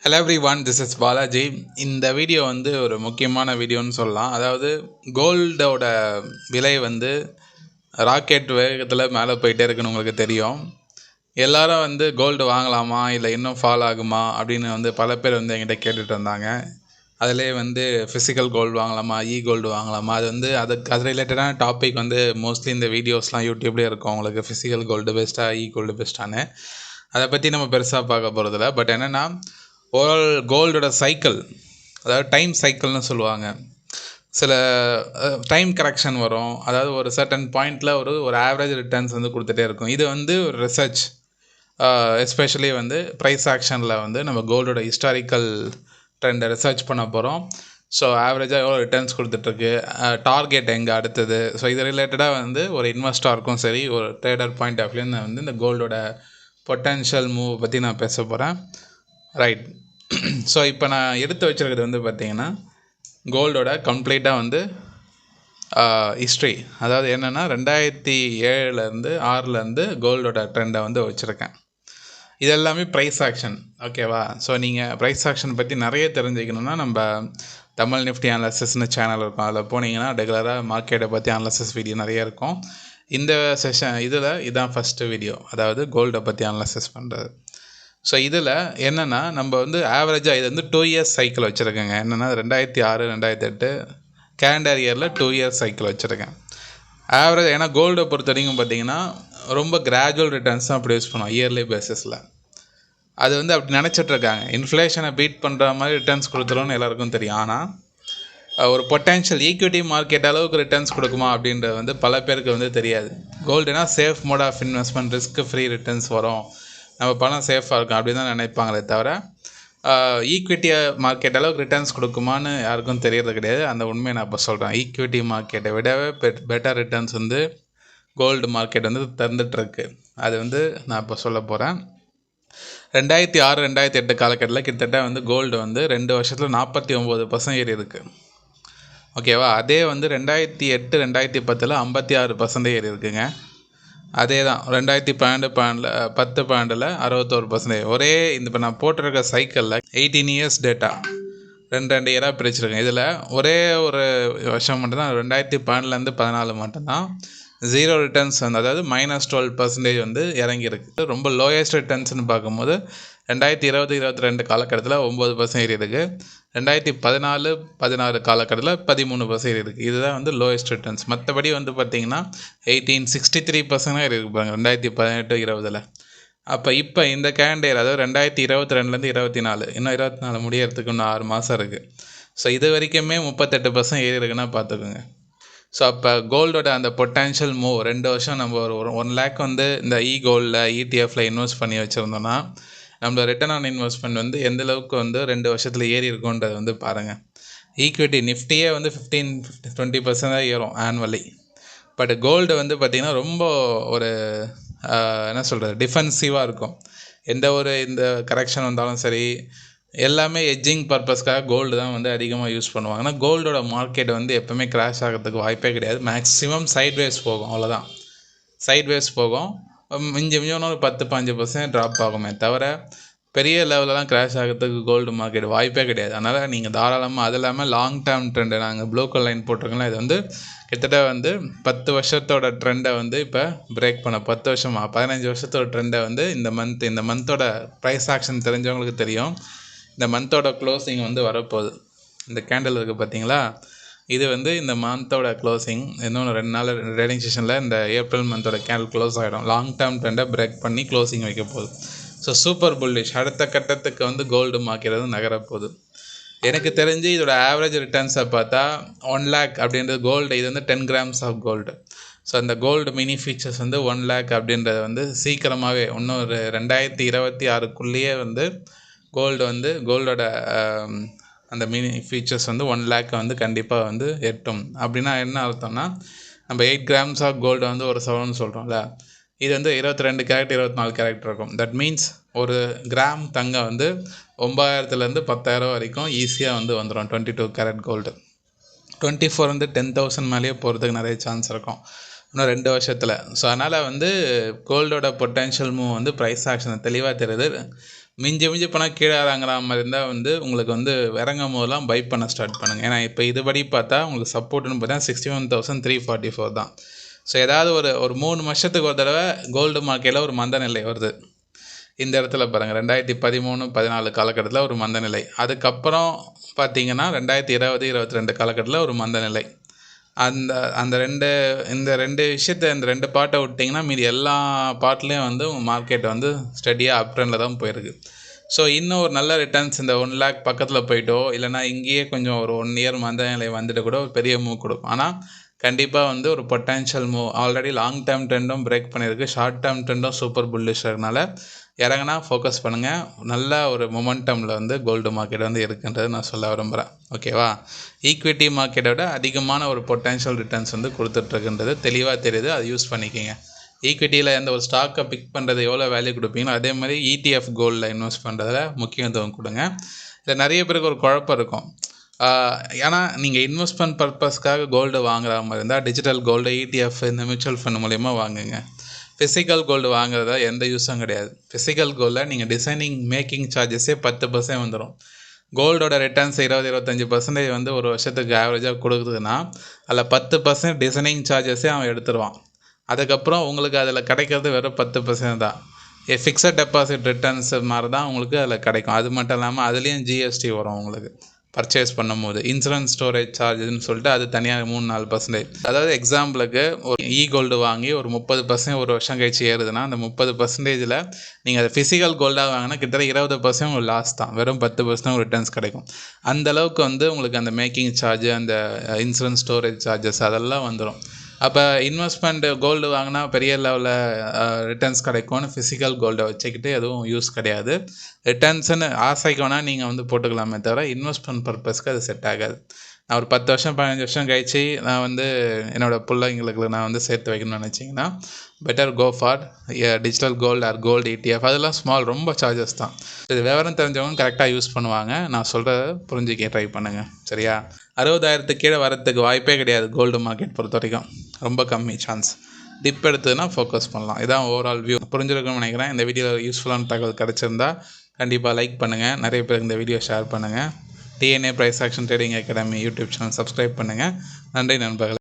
Hello every one, this is Balaji. இந்த video வந்து ஒரு முக்கியமான வீடியோன்னு சொல்லலாம். அதாவது கோல்டோட விலை வந்து ராக்கெட் வேகத்தில் மேலே போயிட்டே இருக்குன்னு உங்களுக்கு தெரியும். எல்லாரும் வந்து கோல்டு வாங்கலாமா இல்லை இன்னும் ஃபால் ஆகுமா அப்படின்னு வந்து பல பேர் வந்து என்கிட்ட கேட்டுட்டு இருந்தாங்க. அதிலே வந்து ஃபிசிக்கல் கோல்டு வாங்கலாமா, கோல்டு வாங்கலாமா, அது ரிலேட்டடான டாபிக் வந்து மோஸ்ட்லி இந்த வீடியோஸ்லாம் யூடியூப்லேயே இருக்கும். உங்களுக்கு ஃபிசிக்கல் கோல்டு பெஸ்ட்டாக, கோல்டு பெஸ்ட்டானு அதை பற்றி நம்ம பெருசாக பார்க்க போகிறதில்ல. பட் என்னென்னா, ஓவரால் கோல்டோட சைக்கிள், அதாவது டைம் சைக்கிள்னு சொல்லுவாங்க. சில டைம் கரெக்ஷன் வரும். அதாவது ஒரு சர்டன் பாயிண்டில் ஒரு ஆவரேஜ் ரிட்டர்ன்ஸ் வந்து கொடுத்துட்டே இருக்கும். இது வந்து ஒரு ரிசர்ச், எஸ்பெஷலி வந்து ப்ரைஸ் ஆக்ஷனில் வந்து நம்ம கோல்டோட ஹிஸ்டாரிக்கல் ட்ரெண்டை ரிசர்ச் பண்ண போகிறோம். ஸோ ஆவரேஜாக எவ்வளோ ரிட்டர்ன்ஸ் கொடுத்துட்ருக்கு, டார்கெட் எங்கே அடுத்தது. ஸோ இது ரிலேட்டடாக வந்து ஒரு இன்வெஸ்டாருக்கும் சரி, ஒரு ட்ரேடர் பாயிண்ட் ஆஃப் வியூன்னு வந்து இந்த கோல்டோட பொட்டன்ஷியல் மூவ் பற்றி நான் பேச போகிறேன். ரைட். ஸோ இப்போ நான் எடுத்து வச்சுருக்கிறது வந்து பார்த்திங்கன்னா கோல்டோட கம்ப்ளீட்டாக வந்து ஹிஸ்ட்ரி. அதாவது என்னென்னா 2007 6 கோல்டோட ட்ரெண்டை வந்து வச்சுருக்கேன். இது எல்லாமே ப்ரைஸ் ஆக்ஷன், ஓகேவா? ஸோ நீங்கள் ப்ரைஸ் ஆக்ஷன் பற்றி நிறைய தெரிஞ்சுக்கணுன்னா நம்ம தமிழ் நிஃப்டி அனாலிசிஸ்னு சேனல் இருக்கும். அதில் போனீங்கன்னா ரெகுலராக மார்க்கெட்டை பற்றி அனாலிசிஸ் வீடியோ நிறைய இருக்கும். இந்த இதுதான் ஃபஸ்ட்டு வீடியோ, அதாவது கோல்டை பற்றி அனாலிசிஸ் பண்ணுறது. ஸோ இதில் என்னென்னா, நம்ம வந்து ஆவரேஜாக இது வந்து 2 இயர்ஸ் சைக்கிள் வச்சுருக்கேங்க. என்னென்னா 2006 2008 கேலண்டர் இயரில் 2 இயர்ஸ் சைக்கிள் வச்சுருக்கேன் ஆவரேஜ். ஏன்னா கோல்டை பொறுத்த வரைக்கும் பார்த்திங்கன்னா ரொம்ப கிராஜுவல் ரிட்டர்ன்ஸ் தான் ப்ரொடியூஸ் பண்ணுவோம் இயர்லி பேசிஸில். அது வந்து அப்படி நினச்சிட்ருக்காங்க, இன்ஃப்ளேஷனை பீட் பண்ணுற மாதிரி ரிட்டர்ன்ஸ் கொடுத்துருவோன்னு எல்லாருக்கும் தெரியும். ஆனால் ஒரு பொட்டென்ஷியல் ஈக்விட்டி மார்க்கெட் அளவுக்கு ரிட்டர்ன்ஸ் கொடுக்குமா அப்படின்றது வந்து பல பேருக்கு வந்து தெரியாது. கோல்டுனா safe mode of investment, risk free returns வரும், நம்ம பணம் சேஃபாக இருக்கும் அப்படி தான் நினைப்பாங்களே தவிர ஈக்விட்டி மார்க்கெட் அளவுக்கு ரிட்டர்ன்ஸ் கொடுக்குமான்னு யாருக்கும் தெரியறது கிடையாது. அந்த உண்மையை நான் இப்போ சொல்கிறேன். ஈக்விட்டி மார்க்கெட்டை விடவே பெட்டர் ரிட்டர்ன்ஸ் வந்து கோல்டு மார்க்கெட் வந்து தந்துட்டுருக்கு. அது வந்து நான் இப்போ சொல்ல போகிறேன். 2006 2008 காலகட்டத்தில் கிட்டத்தட்ட வந்து கோல்டு வந்து 2 வருஷத்தில் 49% ஏறி இருக்குது, ஓகேவா? அதே வந்து 2008 2010 56% ஏறி இருக்குங்க. அதே தான் 2012 61%. ஒரே இந்த இப்போ நான் போட்டிருக்க சைக்கிளில் 18 இயர்ஸ் டேட்டா 2 இயராக பிரிச்சிருக்கேன். இதில் ஒரே ஒரு வருஷம் மட்டும்தான் 2012 14 மட்டும்தான் ஜீரோ ரிட்டர்ன்ஸ் வந்து, அதாவது -12% வந்து இறங்கியிருக்கு. ரொம்ப லோயஸ்ட் ரிட்டர்ன்ஸ்னு பார்க்கும்போது 2020 22 காலகட்டத்தில் 9% ஏறி இருக்குது. 2014 16 காலகட்டத்தில் 13% ஏறி இருக்குது. இதுதான் வந்து லோயஸ்ட் ரிட்டர்ன்ஸ். மற்றபடி வந்து பார்த்திங்கன்னா 63% இருக்குப்பாங்க 2018 20. இப்போ இந்த கேலண்டர், அதாவது 2022 24, இன்னும் 24 முடியறதுக்கு இன்னும் 6 மாதம் இருக்குது. ஸோ இது வரைக்குமே 38% ஏறி இருக்குன்னா பார்த்துக்கோங்க. ஸோ அப்போ கோல்டோட அந்த பொட்டன்ஷியல் மூவ் 2 வருஷம் நம்ம ஒரு 1 lakh வந்து இந்த கோல்டில் ETF இன்வெஸ்ட் பண்ணி வச்சுருந்தோன்னா நம்மளோட ரிட்டர்ன் ஆன் இன்வெஸ்ட்மெண்ட் வந்து எந்தளவுக்கு வந்து 2 வருஷத்தில் ஏறி இருக்குன்றதை வந்து பாருங்கள். ஈக்விட்டி நிஃப்டியே வந்து 15-20% தான் ஏறும் ஆனுவலி. பட் கோல்டு வந்து பார்த்திங்கன்னா ரொம்ப ஒரு என்ன சொல்கிறது, டிஃபென்சிவாக இருக்கும். இந்த கரெக்ஷன் வந்தாலும் சரி, எல்லாமே எட்ஜிங் பர்பஸ்க்காக கோல்டு தான் வந்து அதிகமாக யூஸ் பண்ணுவாங்க. ஆனால் கோல்டோட மார்க்கெட் வந்து எப்போவுமே கிராஷ் ஆகிறதுக்கு வாய்ப்பே கிடையாது. மேக்ஸிமம் சைட்வேஸ் போகும், அவ்வளோதான். சைட்வேஸ் போகும், மிஞ்சி ஒரு 10-15% ட்ராப் ஆகுமே தவிர பெரிய லெவலெலாம் கிராஷ் ஆகிறதுக்கு கோல்டு மார்க்கெட் வாய்ப்பே கிடையாது. அதனால் நீங்கள் தாராளமாக, அது இல்லாமல் லாங் டேர்ம் ட்ரெண்டு, நாங்கள் ப்ளூ கலர் லைன் போட்டிருக்கோம்ல, இது வந்து கிட்டத்தட்ட வந்து 10 வருஷத்தோட ட்ரெண்டை வந்து இப்போ பிரேக் பண்ண 10 வருஷமா 15 வருஷத்தோட ட்ரெண்டை வந்து இந்த மந்தோட ப்ரைஸ் ஆக்ஷன் தெரிஞ்சவங்களுக்கு தெரியும். இந்த மந்தோட க்ளோசிங் வந்து வரப்போகுது. இந்த கேண்டில் இருக்குது பார்த்தீங்களா, இது வந்து இந்த மந்தோட க்ளோசிங். இன்னொன்று 2 நாள் ட்ரேடிங் செஷனில் இந்த ஏப்ரல் மந்தோட கேண்டில் க்ளோஸ் ஆகிடும். லாங் டேர்ம் ட்ரெண்டை பிரேக் பண்ணி க்ளோசிங் வைக்க போகுது. So super bullish. அடுத்த கட்டத்துக்கு வந்து கோல்டு மார்க்கெட் வந்து நகரப்போகுது. எனக்கு தெரிஞ்சு இதோட ஆவரேஜ் ரிட்டர்ன்ஸை பார்த்தா 1 lakh அப்படின்றது கோல்டு. இது வந்து 10 grams ஆஃப் கோல்டு. ஸோ அந்த கோல்டு மினி ஃபீச்சர்ஸ் வந்து 1 lakh அப்படின்றது வந்து சீக்கிரமாகவே இன்னும் ஒரு 2026க்குள்ளேயே வந்து கோல்டோட அந்த மினி ஃபீச்சர்ஸ் வந்து 1 lakh வந்து கண்டிப்பாக வந்து எட்டும். அப்படின்னா என்ன அர்த்தம்னா, நம்ம 8 grams ஆஃப் கோல்டு வந்து ஒரு சவரன் சொல்கிறோம்ல, இது வந்து 22 கேரட் 24 கேரட் இருக்கும். தட் மீன்ஸ் ஒரு கிராம் தங்கம் வந்து 9,000 - 10,000 வரைக்கும் ஈஸியாக வந்து வந்துடும். 22 கேரட் கோல்டு. 24 வந்து 10,000 மேலேயே போகிறதுக்கு நிறைய சான்ஸ் இருக்கும் இன்னும் 2 வருஷத்தில். ஸோ அதனால் வந்து கோல்டோட பொட்டென்ஷியல் மூவ் வந்து ப்ரைஸ் ஆக்ஷனை தெளிவாக தெரியுது. மிஞ்சி மிஞ்சி போனால் கீழே இறங்குற மாதிரி இருந்தால் வந்து உங்களுக்கு வந்து இறங்கும் போதெல்லாம் பை பண்ண ஸ்டார்ட் பண்ணுங்கள். ஏன்னா இப்போ இதுபடி பார்த்தா உங்களுக்கு சப்போர்ட்டுன்னு பார்த்தா 61,344 தான். ஸோ ஏதாவது ஒரு 3 வருஷத்துக்கு ஒரு தடவை கோல்டு மார்க்கெட்டில் ஒரு மந்த நிலை வருது. இந்த இடத்துல பாருங்கள் 2013-14 காலகட்டத்தில் ஒரு மந்த நிலை. அதுக்கப்புறம் பார்த்தீங்கன்னா 2020-22 காலகட்டத்தில் ஒரு மந்த நிலை. இந்த ரெண்டு பார்ட்டை விட்டிங்கன்னா மீதி எல்லா பார்ட்லேயும் வந்து உங்கள் மார்க்கெட் வந்து ஸ்டடியாக அப் ட்ரெண்டில் தான் போயிருக்கு. ஸோ இன்னும் ஒரு நல்ல ரிட்டர்ன்ஸ் இந்த 1 lakh பக்கத்தில் போயிட்டோ இல்லைனா இங்கேயே கொஞ்சம் ஒரு 1 year மந்த நிலை வந்துட்டு கூட ஒரு பெரிய மூவ் கொடுக்கும். ஆனால் கண்டிப்பாக வந்து ஒரு potential move already long term ட்ரெண்டும் பிரேக் பண்ணியிருக்கு, ஷார்ட் டேர்ம் ட்ரெண்டும் சூப்பர் புல்லிஷ் இருக்கனால இறங்கினா ஃபோக்கஸ் பண்ணுங்கள். நல்ல ஒரு மொமெண்டமில் வந்து கோல்டு மார்க்கெட் வந்து இருக்குன்றது நான் சொல்ல விரும்புகிறேன். ஓகேவா? ஈக்விட்டி மார்க்கெட்டை விட அதிகமான ஒரு பொட்டென்ஷியல் ரிட்டர்ன்ஸ் வந்து கொடுத்துட்ருக்குன்றது தெளிவாக தெரியுது. அதை யூஸ் பண்ணிக்கோங்க. ஈக்விட்டியில் எந்த ஒரு ஸ்டாக்கை பிக் பண்ணுறது எவ்வளோ வேல்யூ கொடுப்பீங்களோ அதே மாதிரி ETF கோல்டில் இன்வெஸ்ட் பண்ணுறதுல முக்கியத்துவம் கொடுங்க. இதில் நிறைய பேருக்கு ஒரு குழப்பம் இருக்கும். ஏன்னா நீங்கள் இன்வெஸ்ட்மெண்ட் பர்பஸ்க்காக கோல்டு வாங்குற மாதிரி இருந்தால் டிஜிட்டல் கோல்டு, ETF இந்த மியூச்சுவல் ஃபண்ட் மூலிமா வாங்குங்க. ஃபிசிக்கல் கோல்டு வாங்குறதா எந்த யூஸும் கிடையாது. ஃபிசிக்கல் கோல்டில் நீங்கள் டிசைனிங் மேக்கிங் சார்ஜஸே 10% வந்துடும். கோல்டோட ரிட்டர்ன்ஸ் 20-25% வந்து ஒரு வருஷத்துக்கு ஆவரேஜாக கொடுக்குதுன்னா அதில் 10% டிசைனிங் சார்ஜஸே அவன் எடுத்துருவான். அதுக்கப்புறம் உங்களுக்கு அதில் கிடைக்கிறது வெறும் 10% தான். ஃபிக்ஸட் டெபாசிட் ரிட்டர்ன்ஸ் மாதிரி தான் உங்களுக்கு அதில் கிடைக்கும். அது மட்டும் இல்லாமல் அதுலேயும் GST வரும் உங்களுக்கு பர்ச்சேஸ் பண்ணும்போது. இன்சூரன்ஸ் ஸ்டோரேஜ் சார்ஜஸ்ன்னு சொல்லிட்டு அது தனியாக 3-4%. அதாவது எக்ஸாம்பிளுக்கு ஒரு கோல்டு வாங்கி ஒரு 30% ஒரு வருஷம் கழிச்சு ஏறுதுன்னா அந்த 30%ல் நீங்கள் அதை ஃபிசிக்கல் கோல்டாக வாங்கினா கிட்டத்தட்ட 20% உங்களுக்கு லாஸ் தான். வெறும் 10% ரிட்டர்ன்ஸ் கிடைக்கும். அந்தளவுக்கு வந்து உங்களுக்கு அந்த மேக்கிங் சார்ஜ், அந்த இன்சூரன்ஸ் ஸ்டோரேஜ் சார்ஜஸ் அதெல்லாம் வந்துடும். அப்போ இன்வெஸ்ட்மெண்ட் கோல்டு வாங்கினா பெரிய லெவலில் ரிட்டர்ன்ஸ் கிடைக்கும்னு ஃபிசிக்கல் கோல்டை வச்சுக்கிட்டு எதுவும் யூஸ் கிடையாது. ரிட்டர்ன்ஸுன்னு ஆசைக்கு வேணால் நீங்கள் வந்து போட்டுக்கலாமே தவிர இன்வெஸ்ட்மெண்ட் பர்பஸ்க்கு அது செட் ஆகாது. நான் ஒரு 10 வருஷம் 15 வருஷம் கழிச்சு நான் வந்து என்னோடய பிள்ளைங்களுக்கு நான் வந்து சேர்த்து வைக்கணும்னு நினச்சிங்கன்னா better go for digital gold or gold ETF. அதெல்லாம் ஸ்மால், ரொம்ப சார்ஜஸ் தான். இது விவரம் தெரிஞ்சவங்க கரெக்டாக யூஸ் பண்ணுவாங்க. நான் சொல்கிறத புரிஞ்சுக்க ட்ரை பண்ணுங்கள். சரியா? 60,000 கீழே வரத்துக்கு வாய்ப்பே கிடையாது. கோல்டு மார்க்கெட் பொறுத்த வரைக்கும் ரொம்ப கம்மி சான்ஸ். டிப் எடுத்ததுன்னா ஃபோக்கஸ் பண்ணலாம். இதான் ஓவரால் வியூ. புரிஞ்சிருக்குன்னு நினைக்கிறேன். இந்த வீடியோ யூஸ்ஃபுல்லான தகவல் கிடச்சிருந்தா கண்டிப்பாக லைக் பண்ணுங்கள். நிறைய பேருக்கு இந்த வீடியோ ஷேர் பண்ணுங்கள். DNA price action trading academy YouTube channel subscribe பண்ணுங்கள். நன்றி நண்பர்களே.